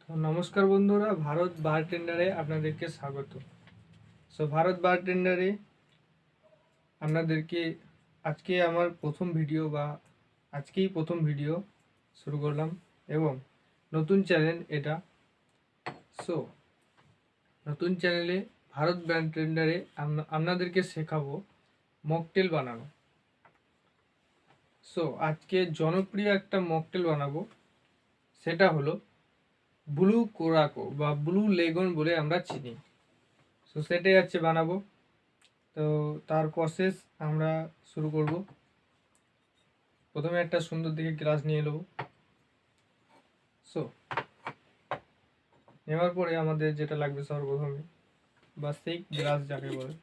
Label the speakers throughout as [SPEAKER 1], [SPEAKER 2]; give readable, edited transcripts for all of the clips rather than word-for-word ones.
[SPEAKER 1] তো নমস্কার বন্ধুরা, ভারত বারটেন্ডারে আপনাদেরকে স্বাগত। ভারত বারটেন্ডারে আপনাদেরকে আজকে আমার প্রথম ভিডিও বা আজকেই প্রথম ভিডিও শুরু করলাম এবং নতুন চ্যানেল এটা। সো নতুন চ্যানেলে ভারত বারটেন্ডারে আপনাদেরকে শেখাবো মকটেল বানানো। আজকে জনপ্রিয় একটা মকটেল বানাবো, সেটা হলো ব্লু কোরাকো বা ব্লু লেগন বলে আমরা চিনি। সেটাই আছে বানাবো। তো তার প্রসেস আমরা শুরু করব। প্রথমে একটা সুন্দর দিকে গ্লাস নিয়ে নেব। নেওয়ার পরে আমাদের যেটা লাগবে সর্বপ্রথমে বা সেই গ্লাস যাকে বলে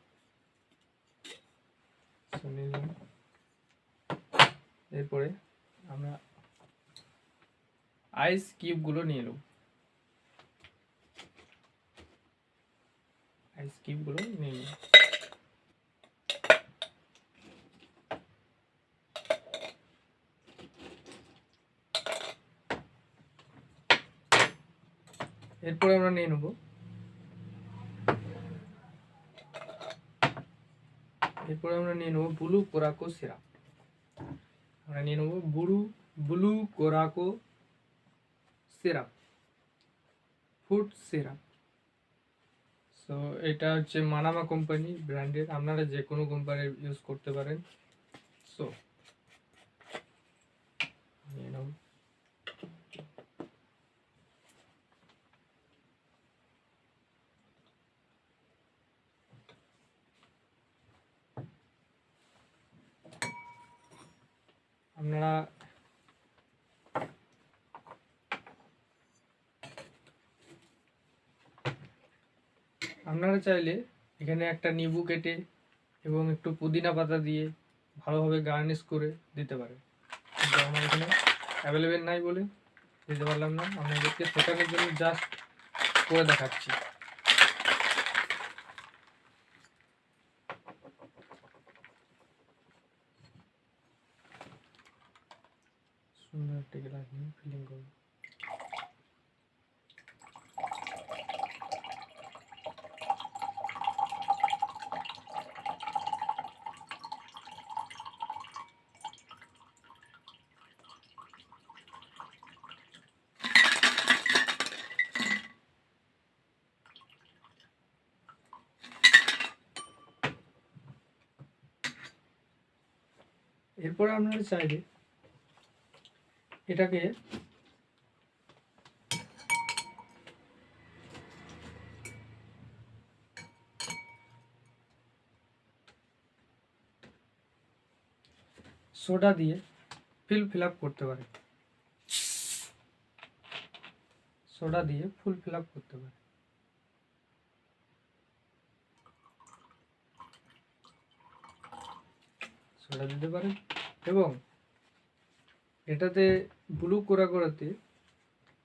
[SPEAKER 1] নিলাম। এরপরে আমরা আইস কিউবগুলো নিয়ে নেব। আইস কিউবগুলো নিয়ে নেব। এরপরে আমরা নিয়ে নেব ব্লু কোরাকো সিরাপ। আমরা নিয়ে নেব blue coraco syrup, food syrup. এটা হচ্ছে মানামা কোম্পানি ব্র্যান্ডের, আপনারা যে কোনো কোম্পানির ইউজ করতে পারেন। নিয়ে নাও। আপনারা চাইলে এখানে একটা নিম্বু কেটে এবং একটু পুদিনা পাতা দিয়ে ভালোভাবে গার্নিশ করে দিতে পারেন, কিন্তু আমার এখানে অ্যাভেলেবেল নাই বলে দিতে পারলাম না। আপনাদেরকে শেখানোর জন্য জাস্ট করে দেখাচ্ছি। সুন্দর একটা গ্লাস নিয়ে ফিলিং করব। এরপরে আপনারা চাইলে এটাকে সোডা দিয়ে ফিল আপ করতে পারেন। সোডা দিয়ে ফুল ফিল আপ করতে পারেন। সোডা দিতে পারেন এবং এটাতে ব্লু কোরাকোতে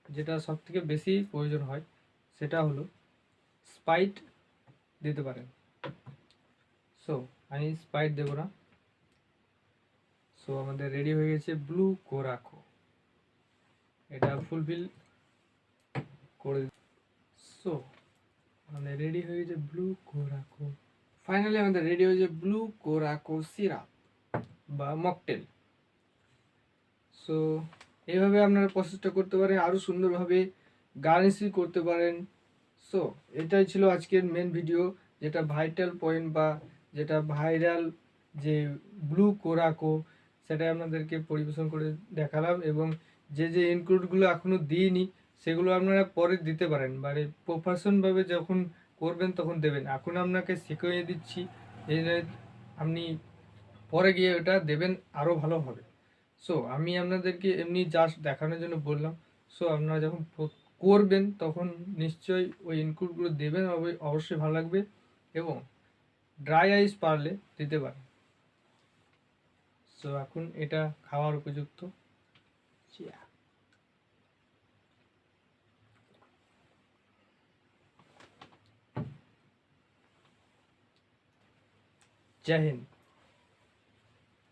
[SPEAKER 1] যেটা সব থেকে বেশি প্রয়োজন হয় সেটা হলো স্পাইট দিতে পারেন। আমি স্পাইট দেবো না। আমাদের রেডি হয়ে গেছে ব্লু কোরাকো। এটা ফুলফিল করে আমাদের রেডি হয়ে গেছে ব্লু কোরাকো। ফাইনালি আমাদের রেডি হয়ে গেছে ব্লু কোরাকো সিরাপ বা মকটেল। এইভাবে আপনারা প্রসেসটা করতে পারেন, আরও সুন্দরভাবে গার্নিশিং করতে পারেন। এটাই ছিল আজকের মেন ভিডিও, যেটা ভাইটাল পয়েন্ট বা যেটা ভাইরাল যে ব্লু কোরাকো, সেটাই আপনাদেরকে পরিবেশন করে দেখালাম। এবং যে ইনক্লুডগুলো এখনও দিইনি সেগুলো আপনারা পরে দিতে পারেন, মানে প্রফেশনভাবে যখন করবেন তখন দেবেন। এখন আপনাকে শিখিয়ে দিচ্ছি, এই আপনি পরে গিয়ে ওটা দেবেন, আরও ভালো হবে। আমি আপনাদেরকে এমনি জাস্ট দেখানোর জন্য বললাম। আপনারা যখন করবেন তখন নিশ্চয়ই ওই ইনক্লুডগুলো দেবেন, অবশ্যই ভালো লাগবে। এবং ড্রাই আইস পারলে দিতে পারেন। এখন এটা খাওয়ার উপযুক্ত। জয় হিন্দ।